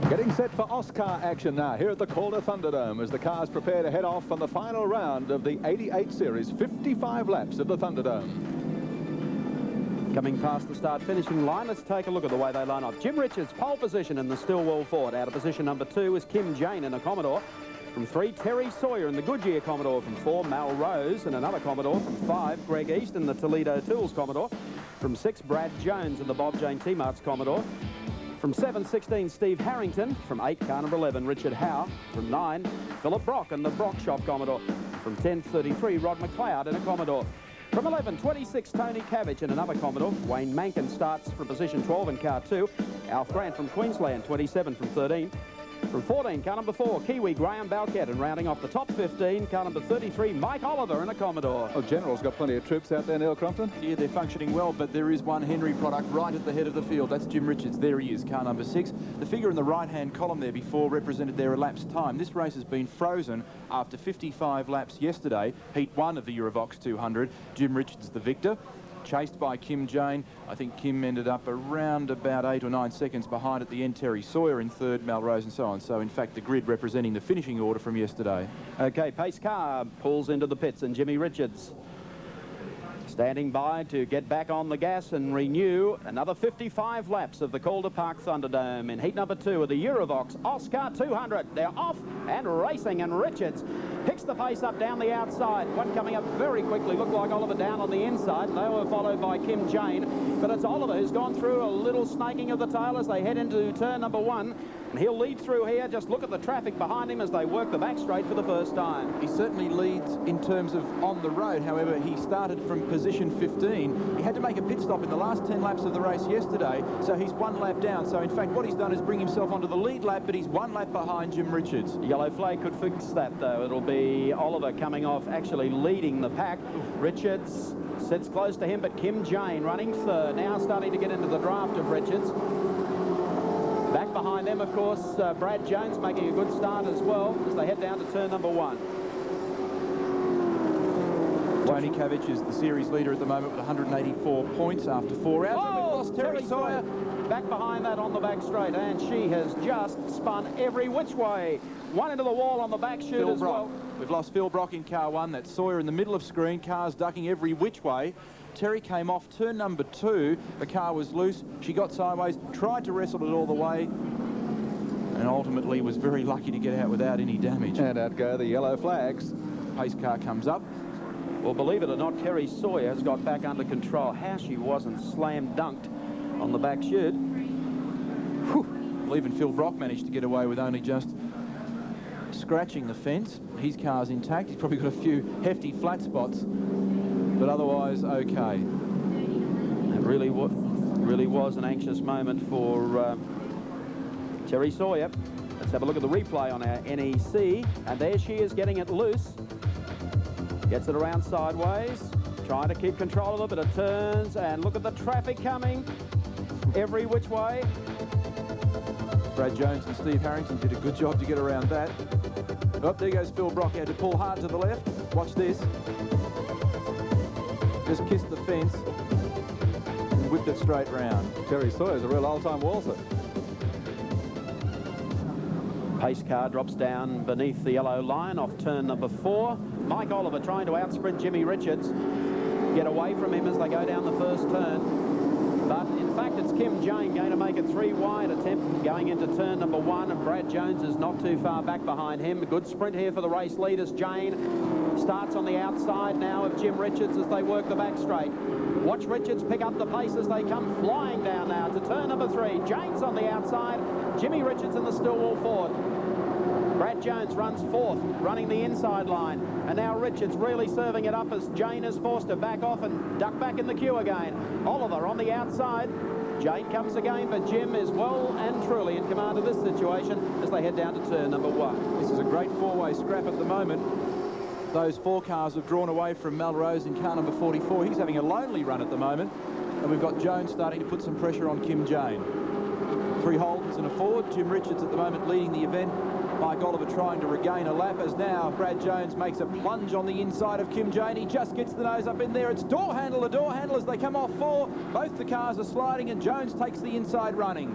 Getting set for Auscar action now here at the Calder Thunderdome as the cars prepare to head off on the final round of the 88 series, 55 laps of the Thunderdome. Coming past the start-finishing line, let's take a look at the way they line up. Jim Richards, pole position in the Stillwell Ford. Out of position number 2 is Kim Jane in a Commodore. From 3, Terry Sawyer in the Goodyear Commodore. From 4, Mal Rose in another Commodore. From 5, Greg East in the Toledo Tools Commodore. From 6, Brad Jones in the Bob Jane T-Mart's Commodore. From 7, 16, Steve Harrington. From 8, car number 11, Richard Howe. From 9, Philip Brock in the Brock Shop Commodore. From 10, 33, Rod McLeod in a Commodore. From 11, 26, Tony Cabbage in another Commodore. Wayne Mankin starts from position 12 in car 2. Alf Grant from Queensland, 27 from 13. From 14, car number 4, Kiwi Graham Balquette, and rounding off the top 15, car number 33, Mike Oliver in a Commodore. Oh, General's got plenty of troops out there, Neil Crompton. Yeah, they're functioning well, but there is one Henry product right at the head of the field. That's Jim Richards. There he is, car number 6. The figure in the right-hand column there before represented their elapsed time. This race has been frozen after 55 laps yesterday. Heat 1 of the Eurovox 200. Jim Richards the victor, chased by Kim Jane. I think Kim ended up around about 8 or 9 seconds behind at the end. Terry Sawyer in third, Melrose and so on. So in fact the grid representing the finishing order from yesterday. Okay, pace car pulls into the pits and Jimmy Richards standing by to get back on the gas and renew another 55 laps of the Calder Park Thunderdome in heat number 2 of the Eurovox Auscar 200. They're off and racing, and Richards picks the pace up down the outside. One coming up very quickly, looked like Oliver down on the inside. They were followed by Kim Jane, but it's Oliver who's gone through a little snaking of the tail as they head into turn number 1. And he'll lead through here. Just look at the traffic behind him as they work the back straight for the first time. He certainly leads in terms of on the road. However, he started from position 15. He had to make a pit stop in the last 10 laps of the race yesterday, so he's 1 lap down. So in fact what he's done is bring himself onto the lead lap, but he's 1 lap behind Jim Richards. Yellow flag could fix that though. It'll be Oliver coming off, actually leading the pack. Richards sits close to him, but Kim Jane running third, now starting to get into the draft of Richards. Back behind them, of course, Brad Jones making a good start as well as they head down to turn number 1. Tony Cabbage is the series leader at the moment with 184 points after 4 rounds. Oh, and we've lost Terry Sawyer. Back behind that on the back straight, and she has just spun every which way. One into the wall on the back chute as well. We've lost Phil Brock in car 1. That's Sawyer in the middle of screen. Cars ducking every which way. Terry came off turn number 2. The car was loose. She got sideways, tried to wrestle it all the way, and ultimately was very lucky to get out without any damage. And out go the yellow flags. Pace car comes up. Well, believe it or not, Terry Sawyer has got back under control. How she wasn't slam dunked on the back chute. Well, even Phil Brock managed to get away with only just scratching the fence. His car's intact. He's probably got a few hefty flat spots, but otherwise okay. It really was an anxious moment for Terry Sawyer. Let's have a look at the replay on our NEC, and there she is getting it loose. Gets it around sideways, trying to keep control of it, but it turns, and look at the traffic coming every which way. Brad Jones and Steve Harrington did a good job to get around that. Oh, there goes Phil Brock. He had to pull hard to the left. Watch this. Just kissed the fence and whipped it straight round. Terry Sawyer's a real old-time waltzer. Pace car drops down beneath the yellow line off turn number 4. Mike Oliver trying to outsprint Jimmy Richards. Get away from him as they go down the first turn. But in fact it's Kim Jane going to make a 3 wide attempt going into turn number 1, and Brad Jones is not too far back behind him. A good sprint here for the race leaders. Jane starts on the outside now of Jim Richards as they work the back straight. Watch Richards pick up the pace as they come flying down now to turn number 3. Jane's on the outside, Jimmy Richards in the Stillwell Ford. Brad Jones runs 4th, running the inside line. And now Richards really serving it up as Jane is forced to back off and duck back in the queue again. Oliver on the outside. Jane comes again, but Jim is well and truly in command of this situation as they head down to turn number 1. This is a great 4-way scrap at the moment. Those 4 cars have drawn away from Melrose in car number 44. He's having a lonely run at the moment. And we've got Jones starting to put some pressure on Kim Jane. 3 Holdens and a Ford. Jim Richards at the moment leading the event. Mike Oliver trying to regain a lap as now Brad Jones makes a plunge on the inside of Kim Jane. He just gets the nose up in there. It's door handle to door handle as they come off 4. Both the cars are sliding and Jones takes the inside running.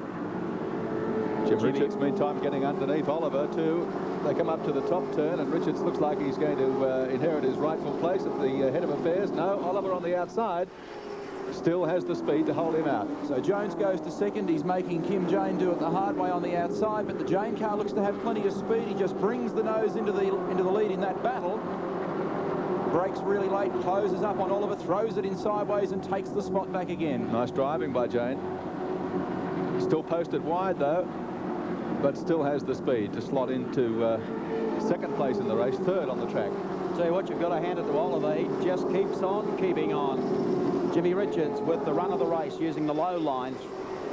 Jim Richards, meantime, getting underneath Oliver too. They come up to the top turn, and Richards looks like he's going to inherit his rightful place at the head of affairs. No, Oliver on the outside still has the speed to hold him out. So Jones goes to second. He's making Kim Jane do it the hard way on the outside, but the Jane car looks to have plenty of speed. He just brings the nose into the lead in that battle. Brakes really late, closes up on Oliver, throws it in sideways and takes the spot back again. Nice driving by Jane. Still posted wide though, but still has the speed to slot into second place in the race, third on the track. Tell you what, you've got to hand it to Oliver. He just keeps on keeping on. Jimmy Richards with the run of the race, using the low line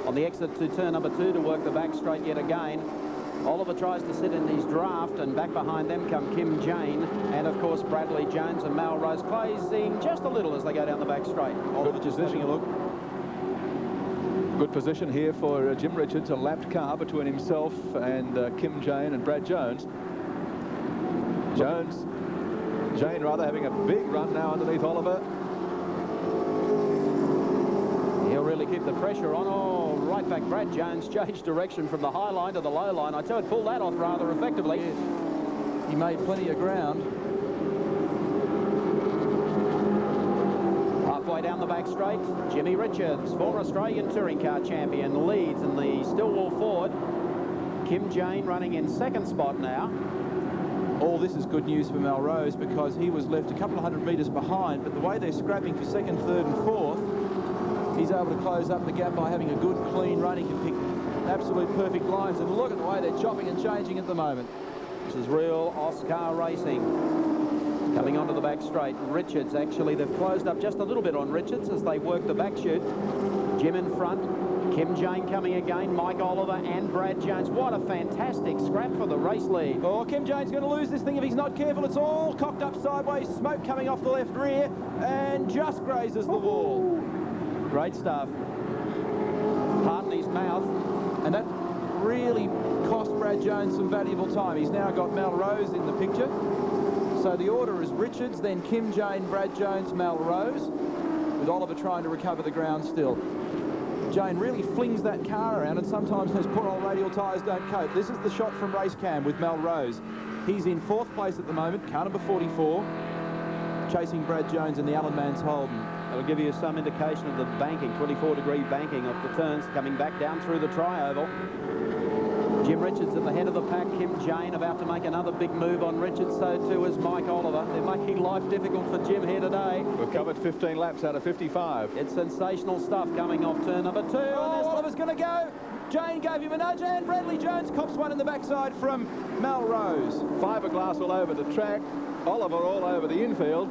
on the exit to turn number 2 to work the back straight yet again. Oliver tries to sit in his draft, and back behind them come Kim Jane and, of course, Bradley Jones and Melrose closing just a little as they go down the back straight. Oliver just having a look. Good position here for Jim Richards, a lapped car between himself and Kim Jane and Brad Jones. Jane rather having a big run now underneath Oliver. He'll really keep the pressure on. Oh, right back Brad Jones changed direction from the high line to the low line. I tell you, pulled that off rather effectively. Yes. He made plenty of ground. Halfway down the back straight, Jimmy Richards, former Australian touring car champion, leads in the Stillwell Ford. Kim Jane running in second spot now. All this is good news for Melrose, because he was left a couple of hundred metres behind, but the way they're scrapping for second, third and fourth, he's able to close up the gap by having a good, clean run. He can pick absolute perfect lines, and look at the way they're chopping and changing at the moment. This is real Auscar racing. Coming onto the back straight, Richards, actually, they've closed up just a little bit on Richards as they work the back chute. Jim in front, Kim Jane coming again, Mike Oliver and Brad Jones. What a fantastic scrap for the race lead. Oh, Kim Jane's going to lose this thing if he's not careful. It's all cocked up sideways, smoke coming off the left rear, and just grazes the wall. Great stuff. Pardon his mouth. And that really cost Brad Jones some valuable time. He's now got Melrose in the picture. So the order is Richards, then Kim Jane, Brad Jones, Melrose, with Oliver trying to recover the ground still. Jane really flings that car around, and sometimes those poor old radial tyres don't cope. This is the shot from race cam with Melrose. He's in fourth place at the moment, car number 44, chasing Brad Jones in the Allen Mans Holden. It'll give you some indication of the banking, 24-degree banking of the turns coming back down through the tri-oval. Jim Richards at the head of the pack. Kim Jane about to make another big move on Richards, so too is Mike Oliver. They're making life difficult for Jim here today. We've covered 15 laps out of 55. It's sensational stuff coming off turn number 2. Oh, Oliver's going to go. Jane gave him a nudge, and Bradley Jones cops one in the backside from Melrose. Fiberglass all over the track. Oliver all over the infield.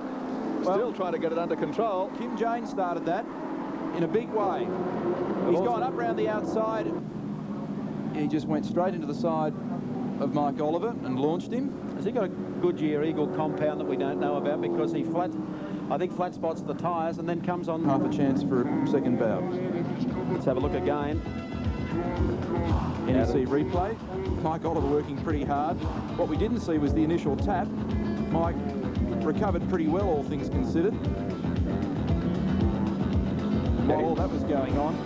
Still trying to get it under control. Kim Jane started that in a big way. He's gone up round the outside. He just went straight into the side of Mike Oliver and launched him. Has he got a Goodyear Eagle compound that we don't know about, because he flat spots the tyres and then comes on? Half a chance for a second bout. Let's have a look again. NEC replay. Mike Oliver working pretty hard. What we didn't see was the initial tap. Mike recovered pretty well, all things considered. While all that was going on,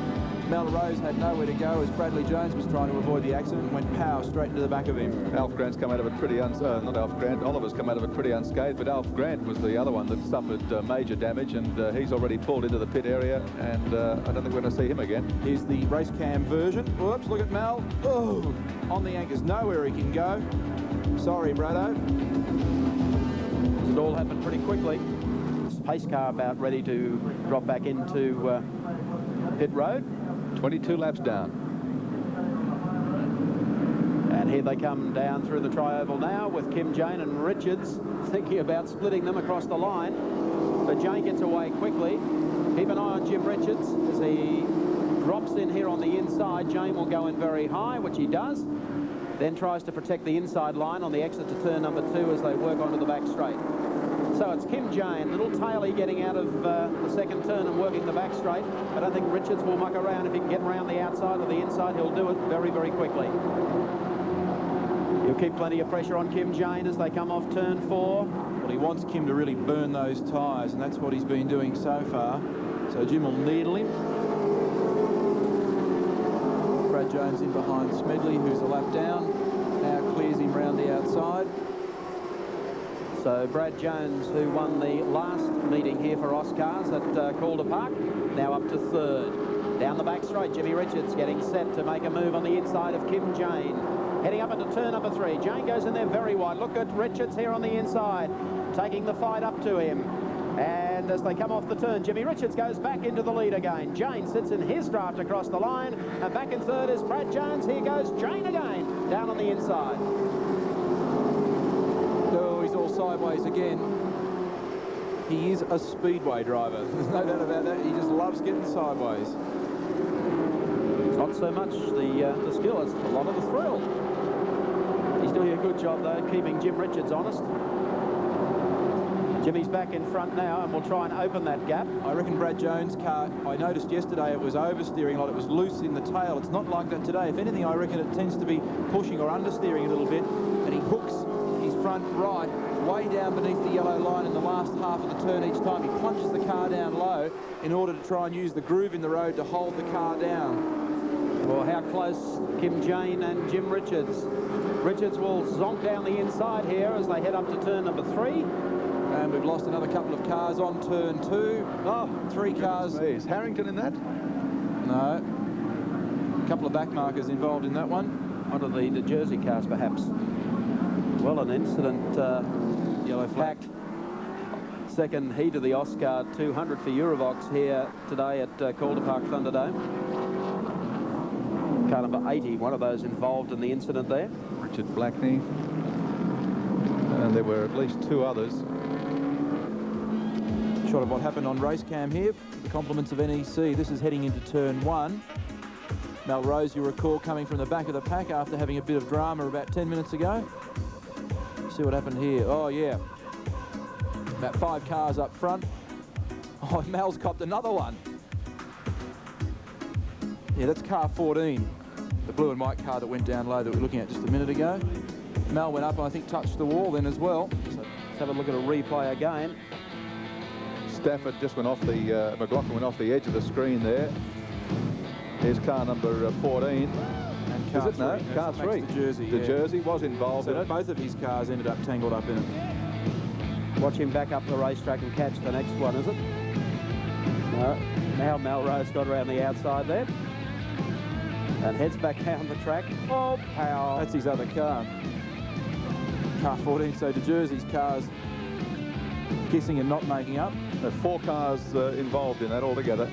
Melrose had nowhere to go as Bradley Jones was trying to avoid the accident and went pow straight into the back of him. Alf Grant's come out of it pretty not Alf Grant, Oliver's come out of it pretty unscathed, but Alf Grant was the other one that suffered major damage, and he's already pulled into the pit area, and I don't think we're going to see him again. Here's the race cam version. Whoops, look at Mel. Oh, on the anchors, nowhere he can go. Sorry, Brado. It all happened pretty quickly. Pace car about ready to drop back into pit road. 22 laps down. And here they come down through the tri-oval now with Kim Jane and Richards thinking about splitting them across the line. But Jane gets away quickly. Keep an eye on Jim Richards as he drops in here on the inside. Jane will go in very high, which he does. Then tries to protect the inside line on the exit to turn number 2 as they work onto the back straight. So it's Kim Jane, little taily getting out of the second turn and working the back straight. I don't think Richards will muck around. If he can get around the outside or the inside, he'll do it very, very quickly. He'll keep plenty of pressure on Kim Jane as they come off turn 4. Well, he wants Kim to really burn those tyres, and that's what he's been doing so far. So Jim will needle him. Brad Brad Jones in behind Smedley, who's a lap down. Now clears him round the outside. So Brad Jones, who won the last meeting here for Auscars at Calder Park, now up to third. Down the back straight, Jimmy Richards getting set to make a move on the inside of Kim Jane. Heading up into turn number 3. Jane goes in there very wide. Look at Richards here on the inside, taking the fight up to him. And as they come off the turn, Jimmy Richards goes back into the lead again. Jane sits in his draft across the line, and back in third is Brad Jones. Here goes Jane again, down on the inside. Oh, he's all sideways again. He is a speedway driver. There's no doubt about that. He just loves getting sideways. Not so much the skill, it's a lot of the thrill. He's doing a good job, though, keeping Jim Richards honest. Jimmy's back in front now, and we'll try and open that gap. I reckon Brad Jones' car, I noticed yesterday it was oversteering a lot. It was loose in the tail. It's not like that today. If anything, I reckon it tends to be pushing or understeering a little bit, and he hooks his front right way down beneath the yellow line in the last half of the turn each time. He plunges the car down low in order to try and use the groove in the road to hold the car down. Well, how close Kim Jane and Jim Richards. Richards will zonk down the inside here as they head up to turn number 3. And we've lost another couple of cars on turn 2. Oh, 3 cars. Is Harrington in that? No. A couple of back markers involved in that one. One of the Jersey cars, perhaps. Well, an incident. Yellow flag. Second heat of the Auscar 200 for Eurovox here today at Calder Park Thunderdome. Car number 80, one of those involved in the incident there. Richard Blackney. And there were at least 2 others. Shot of what happened on race cam here. The compliments of NEC. This is heading into turn 1. Melrose, you recall, coming from the back of the pack after having a bit of drama about 10 minutes ago. See what happened here. Oh, yeah. About 5 cars up front. Oh, Mel's copped another one. Yeah, that's car 14. The blue and white car that went down low that we were looking at just a minute ago. Mel went up and I think touched the wall then as well. So let's have a look at a replay again. Stafford just went off the, McLaughlin went off the edge of the screen there. Here's car number 14. And car Is it? No, three. car 3. The Jersey. The yeah. Jersey was involved So in it. both of his cars ended up tangled up in it. Watch him back up the racetrack and catch the next one, is it? No. Now Melrose got around the outside there. And heads back down the track. Oh, pow. That's his other car. Car 14, so De Jersey's cars kissing and not making up. There are 4 cars involved in that altogether.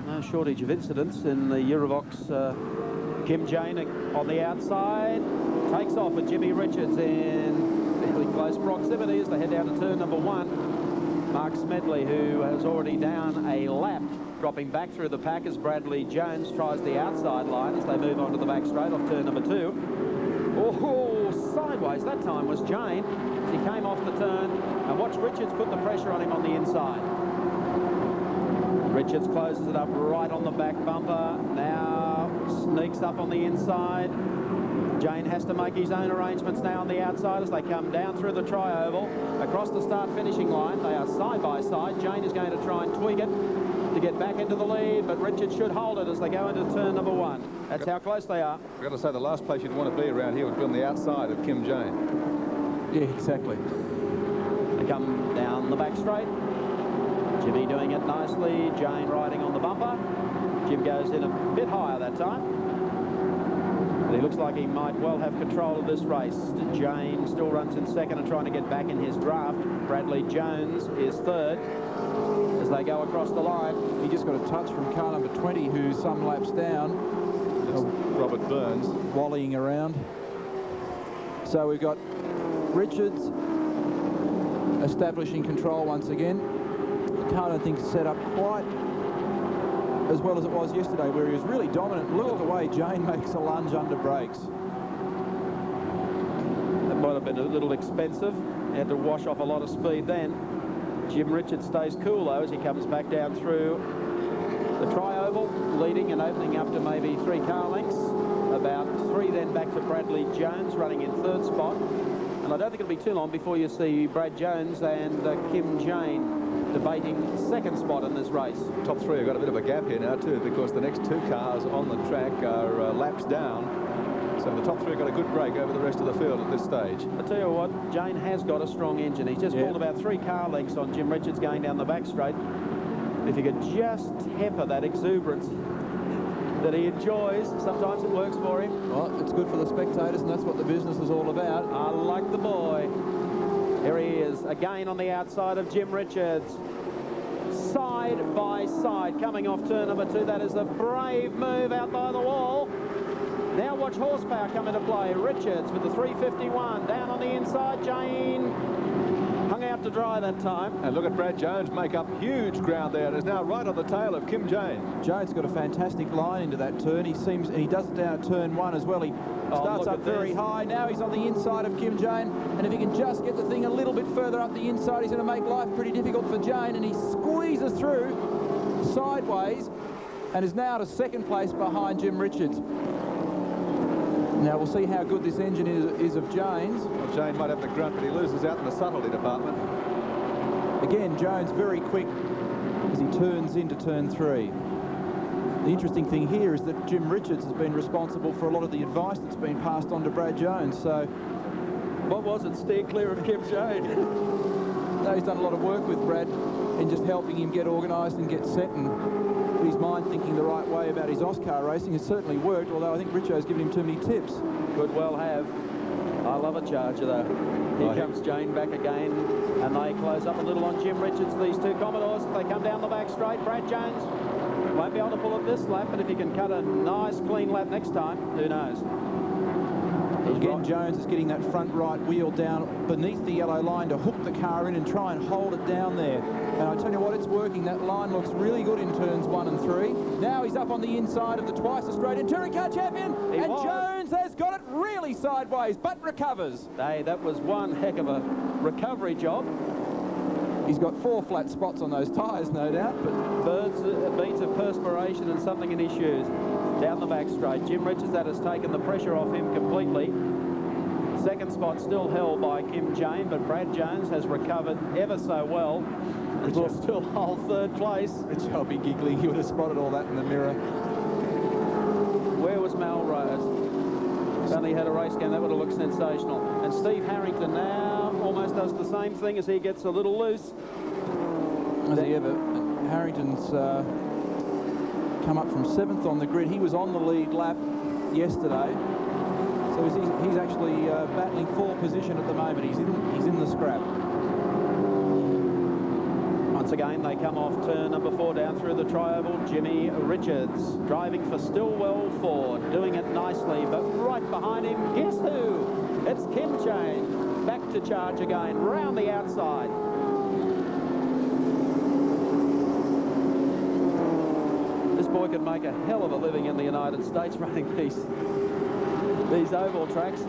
No shortage of incidents in the Eurovox. Kim Jane on the outside. Takes off with Jimmy Richards in fairly close proximity as they head down to turn number 1. Mark Smedley, who has already down a lap, dropping back through the pack as Bradley Jones tries the outside line as they move on to the back straight off turn number 2. Oh, sideways that time was Jane as he came off the turn, and watch Richards put the pressure on him on the inside. Richards closes it up right on the back bumper, now sneaks up on the inside. Jane has to make his own arrangements now on the outside as they come down through the tri-oval across the start-finishing line. They are side by side. Jane is going to try and tweak it to get back into the lead, but Richards should hold it as they go into turn number 1. That's how close they are. I've got to say, the last place you'd want to be around here would be on the outside of Kim Jane. Yeah, exactly. They come down the back straight. Jimmy doing it nicely. Jane riding on the bumper. Jim goes in a bit higher that time. But he looks like he might well have control of this race. Jane still runs in second and trying to get back in his draft. Bradley Jones is third as they go across the line. He just got a touch from car number 20, who's some laps down. Robert Burns. Volleying around. So we've got Richards establishing control once again. The car, I think, set up quite as well as it was yesterday, where he was really dominant. Look at the way Jane makes a lunge under brakes. That might have been a little expensive. He had to wash off a lot of speed then. Jim Richards stays cool, though, as he comes back down through the tri-oval, leading and opening up to maybe 3 car lengths. About 3 then back to Bradley Jones, running in third spot. And I don't think it'll be too long before you see Brad Jones and Kim Jane debating second spot in this race. Top three have got a bit of a gap here now too, because the next two cars on the track are laps down. So the top three have got a good break over the rest of the field at this stage. I tell you what, Jane has got a strong engine. He's just pulled about 3 car lengths on Jim Richards going down the back straight. If he could just temper that exuberance that he enjoys, sometimes it works for him. Well, it's good for the spectators, and that's what the business is all about. I like the boy. Here he is, again on the outside of Jim Richards. Side by side, coming off turn number 2. That is a brave move out by the wall. Now watch horsepower come into play. Richards with the 351 down on the inside. Jane hung out to dry that time. And look at Brad Jones make up huge ground there, and is now right on the tail of Kim Jane. Jones got a fantastic line into that turn. He does it down at turn 1 as well. He starts up very high. Now he's on the inside of Kim Jane, and if he can just get the thing a little bit further up the inside, he's going to make life pretty difficult for Jane, and he squeezes through sideways and is now to second place behind Jim Richards. Now we'll see how good this engine is of Jane's. Well, Jane might have the grunt, but he loses out in the subtlety department. Again, Jones very quick as he turns into turn 3. The interesting thing here is that Jim Richards has been responsible for a lot of the advice that's been passed on to Brad Jones. So, what was it? Steer clear of Kim Jane. No, he's done a lot of work with Brad in just helping him get organised and get set and put his mind thinking the right way about his Auscar racing. It's certainly worked, although I think Richo's given him too many tips. Could well have. I love a charger though. Here comes Jane back again, and they close up a little on Jim Richards. These two Commodores, they come down the back straight. Brad Jones won't be able to pull it this lap, but if he can cut a nice clean lap next time, who knows? Again, Jones is getting that front right wheel down beneath the yellow line to hook the car in and try and hold it down there. And I tell you what, it's working. That line looks really good in turns 1 and 3. Now he's up on the inside of the twice-Australian touring car champion, and Jones has got it really sideways, but recovers. Hey, that was one heck of a recovery job. He's got 4 flat spots on those tyres, no doubt, but beads of perspiration and something in his shoes. Down the back straight, Jim Richards, that has taken the pressure off him completely. Second spot still held by Kim Jane, but Brad Jones has recovered ever so well and will still hold third place. Richard will be giggling. He would have spotted all that in the mirror. Where was Melrose? If only he had a race game, that would have looked sensational. And Steve Harrington now almost does the same thing as he gets a little loose. Has he ever? Harrington's come up from 7th on the grid. He was on the lead lap yesterday, so he's actually battling for position at the moment. He's in the scrap. Once again, they come off turn number 4 down through the tri-oval. Jimmy Richards driving for Stillwell Ford, doing it nicely, but right behind him, guess who? It's Kim Jane, back to charge again, round the outside. This boy could make a hell of a living in the United States running these oval tracks.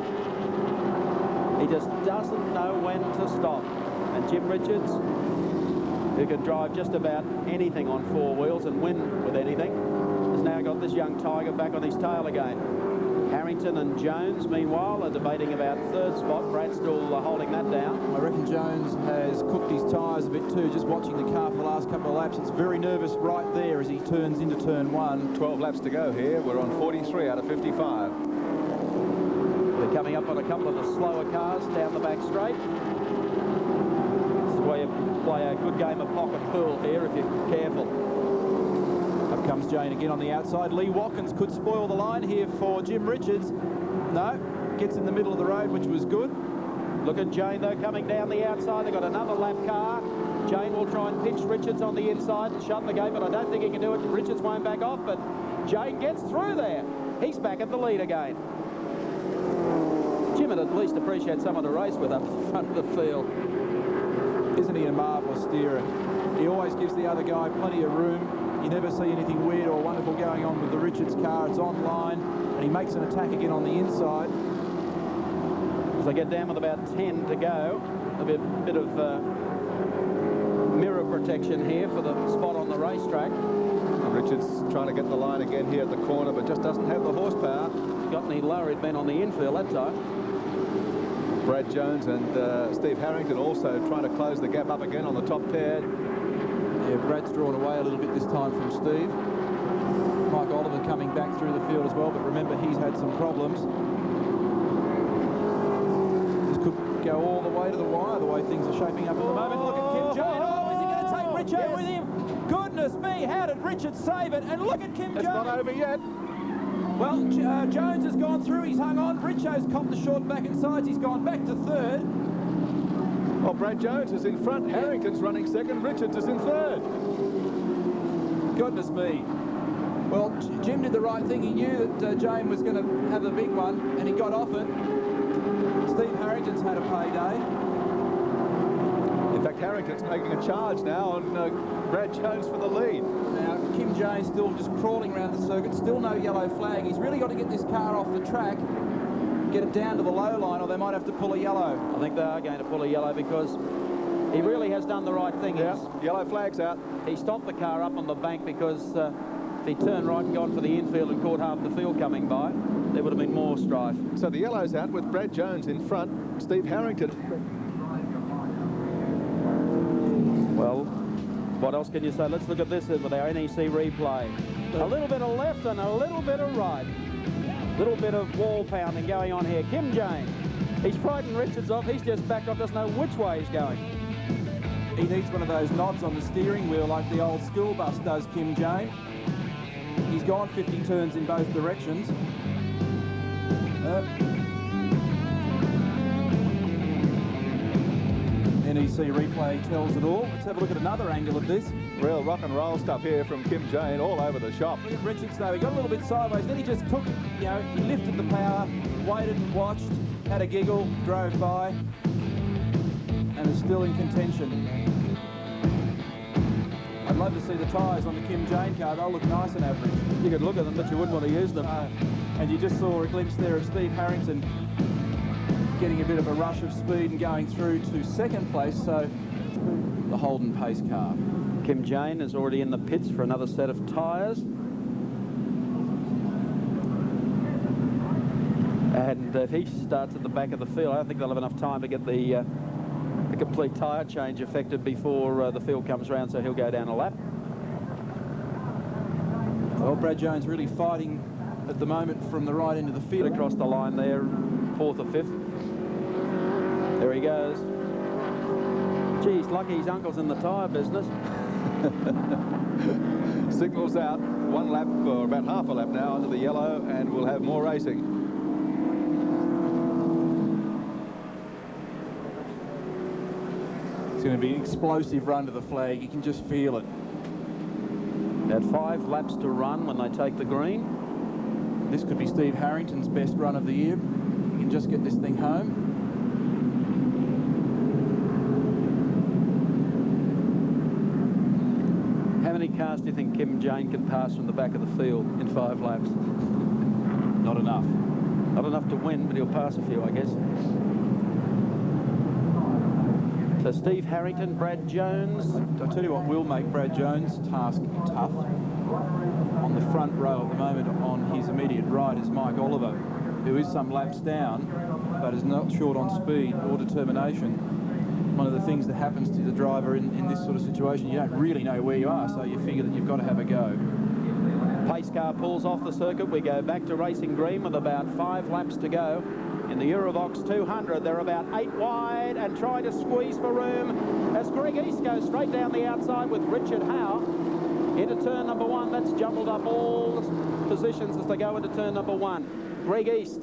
He just doesn't know when to stop. And Jim Richards, who can drive just about anything on 4 wheels and win with anything, has now got this young tiger back on his tail again. Harrington and Jones, meanwhile, are debating about third spot. Brad's still holding that down. I reckon Jones has cooked his tyres a bit too, just watching the car for the last couple of laps. It's very nervous right there as he turns into turn 1. 12 laps to go here. We're on 43 out of 55. They're coming up on a couple of the slower cars down the back straight. This is where you play a good game of pocket pool here if you're careful. Up comes Jane again on the outside. Lee Watkins could spoil the line here for Jim Richards. No, gets in the middle of the road, which was good. Look at Jane, though, coming down the outside. They've got another lap car. Jane will try and pinch Richards on the inside and shut the gate, but I don't think he can do it. Richards won't back off, but Jane gets through there. He's back at the lead again. Jim would at least appreciate someone to race with up the front of the field. Isn't he a marvellous steerer? He always gives the other guy plenty of room. You never see anything weird or wonderful going on with the Richards car. It's on line, and he makes an attack again on the inside. As they get down with about 10 to go, a bit of mirror protection here for the spot on the racetrack. Richards trying to get the line again here at the corner, but just doesn't have the horsepower. Got any lower, he'd been on the infield that time. Brad Jones and Steve Harrington also trying to close the gap up again on the top pair. Yeah, Brad's drawn away a little bit this time from Steve. Mike Oliver coming back through the field as well, but remember he's had some problems. This could go all the way to the wire, the way things are shaping up at the moment. Look at Kim Jane. Oh, is he going to take Richo with him? Goodness me, how did Richard save it? And look at Kim Jane. It's not over yet. Well, Jones has gone through, he's hung on. Richo's copped the short back and sides, he's gone back to third. Well, Brad Jones is in front, Harrington's running second, Richards is in third. Goodness me. Well, Jim did the right thing. He knew that Jane was going to have the big one, and he got off it. Steve Harrington's had a payday. In fact, Harrington's making a charge now on Brad Jones for the lead. Now, Kim Jane still just crawling around the circuit, still no yellow flag. He's really got to get this car off the track, get it down to the low line, or they might have to pull a yellow. I think they are going to pull a yellow because he really has done the right thing. Yeah, yellow flag's out. He stopped the car up on the bank because if he turned right and gone for the infield and caught half the field coming by, there would have been more strife. So the yellow's out with Brad Jones in front, Steve Harrington. Well, what else can you say? Let's look at this with our NEC replay. A little bit of left and a little bit of right. A little bit of wall pounding going on here. Kim Jane, he's frightened Richards off. He's just backed off, doesn't know which way he's going. He needs one of those nods on the steering wheel like the old school bus does, Kim Jane. He's gone 50 turns in both directions. NEC replay tells it all. Let's have a look at another angle of this. Real rock and roll stuff here from Kim Jane all over the shop. Look at Richards though, he got a little bit sideways, then he just took, you know, he lifted the power, waited and watched, had a giggle, drove by, and is still in contention. I'd love to see the tyres on the Kim Jane car. They'll look nice and average. You could look at them, but you wouldn't want to use them. And you just saw a glimpse there of Steve Harrington getting a bit of a rush of speed and going through to second place, so the Holden pace car. Kim Jane is already in the pits for another set of tyres. And if he starts at the back of the field, I don't think they'll have enough time to get the complete tyre change effected before the field comes round, so he'll go down a lap. Well, Brad Jones really fighting at the moment from the right end of the field. Across the line there, fourth or fifth. There he goes. Geez, lucky his uncle's in the tyre business. Signals out, one lap, or about half a lap now, onto the yellow, and we'll have more racing. It's going to be an explosive run to the flag. You can just feel it. At 5 laps to run when they take the green. This could be Steve Harrington's best run of the year. He can just get this thing home. How many cars do you think Kim Jane can pass from the back of the field in 5 laps? Not enough. Not enough to win, but he'll pass a few, I guess. So Steve Harrington, Brad Jones. I'll tell you what will make Brad Jones' task tough. On the front row at the moment on his immediate right is Mike Oliver, who is some laps down, but is not short on speed or determination. One of the things that happens to the driver in this sort of situation, you don't really know where you are, so you figure that you've got to have a go. Pace car pulls off the circuit. We go back to racing green with about 5 laps to go. In the Eurovox 200, they're about 8 wide and trying to squeeze for room as Greg East goes straight down the outside with Richard Howe into turn number 1. That's jumbled up all positions as they go into turn number 1. Greg East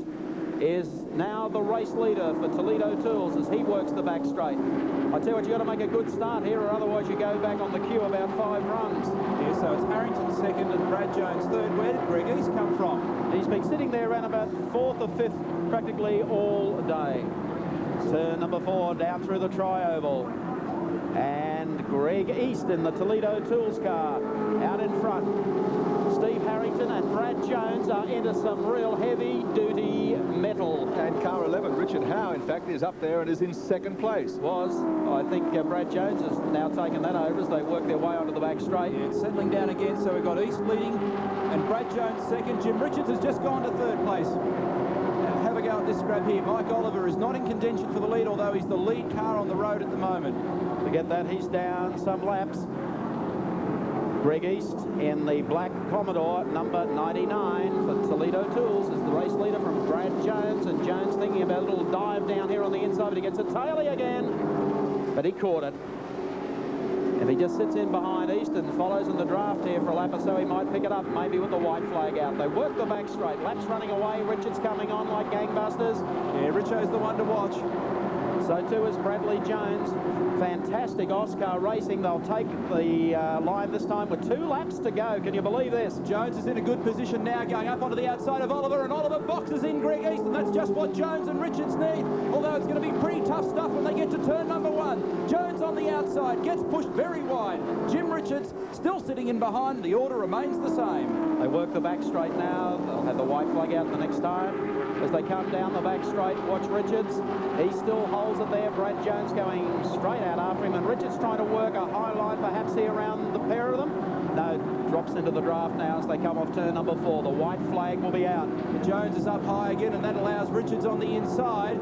is now the race leader for Toledo Tools as he works the back straight. I tell you what, you've got to make a good start here, or otherwise you go back on the queue about 5 runs. Yeah, so it's Harrington second and Brad Jones third. Where did Greg East come from? He's been sitting there around about 4th or 5th practically all day. Turn number 4 down through the tri-oval. And Greg East in the Toledo Tools car out in front. Steve Harrington and Brad Jones are into some real heavy-duty metal. And car 11, Richard Howe, in fact, is up there and is in second place. I think Brad Jones has now taken that over as they work their way onto the back straight. Yeah, it's settling down again, so we've got East leading and Brad Jones second. Jim Richards has just gone to third place. And have a go at this grab here. Mike Oliver is not in contention for the lead, although he's the lead car on the road at the moment. To get that, he's down some laps. Greg East in the black Commodore, number 99 for Toledo Tools, is the race leader from Brad Jones. And Jones thinking about a little dive down here on the inside, but he gets a tailie again. But he caught it. If he just sits in behind East and follows in the draft here for a lap or so, he might pick it up, maybe with the white flag out. They work the back straight. Laps running away. Richards coming on like gangbusters. Yeah, Richo's the one to watch. So too is Bradley Jones. Fantastic Auscar racing. They'll take the line this time with 2 laps to go. Can you believe this? Jones is in a good position now, going up onto the outside of Oliver, and Oliver boxes in Greg East, and that's just what Jones and Richards need. Although it's going to be pretty tough stuff when they get to turn number 1. Jones on the outside, gets pushed very wide. Jim Richards still sitting in behind. The order remains the same. They work the back straight now. They'll have the white flag out the next time. As they come down the back straight, watch Richards. He still holds it there. Brad Jones going straight out after him, and Richards trying to work a high line perhaps here around the pair of them. No, drops into the draft now as they come off turn number 4. The white flag will be out. Jones is up high again, and that allows Richards on the inside.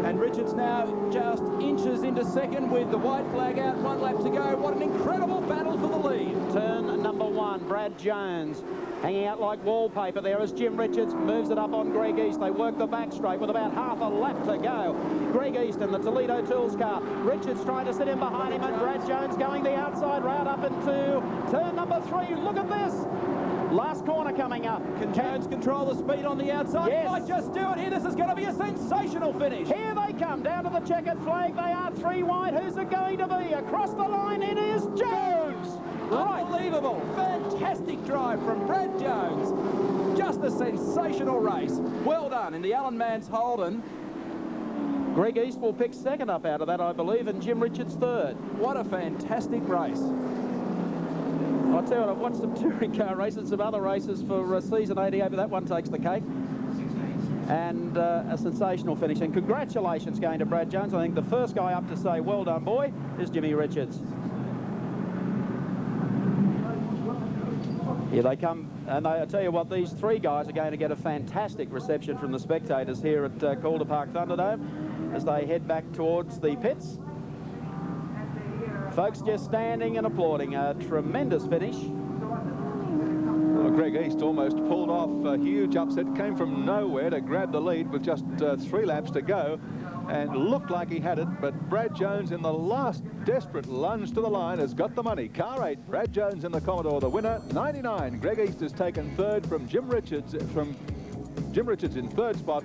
And Richards now just inches into second with the white flag out. 1 lap to go. What an incredible battle for the lead. Turn number 1, Brad Jones hanging out like wallpaper there as Jim Richards moves it up on Greg East. They work the back straight with about half a lap to go. Greg East in the Toledo Tools car. Richards trying to sit in behind him, and Brad Jones going the outside route up into turn number 3. Look at this. Last corner coming up. Can Jones control the speed on the outside? Yes. He might just do it here. This is going to be a sensational finish. Here they come, down to the checkered flag. They are 3 wide. Who's it going to be? Across the line, it is Jones. Unbelievable. Fantastic drive from Brad Jones. Just a sensational race. Well done in the Alan Mans Holden. Greg East will pick second up out of that, I believe, and Jim Richards third. What a fantastic race. I'll tell you what, I've watched some touring car races, some other races for season 88, but that one takes the cake. And a sensational finish. And congratulations going to Brad Jones. I think the first guy up to say, well done, boy, is Jimmy Richards. Here they come, and I tell you what, these 3 guys are going to get a fantastic reception from the spectators here at Calder Park Thunderdome as they head back towards the pits. Folks just standing and applauding. A tremendous finish. Well, Greg East almost pulled off a huge upset, came from nowhere to grab the lead with just 3 laps to go, and looked like he had it, but Brad Jones in the last desperate lunge to the line has got the money. Car 8, Brad Jones in the Commodore, the winner. 99, Greg East has taken third from Jim Richards in third spot.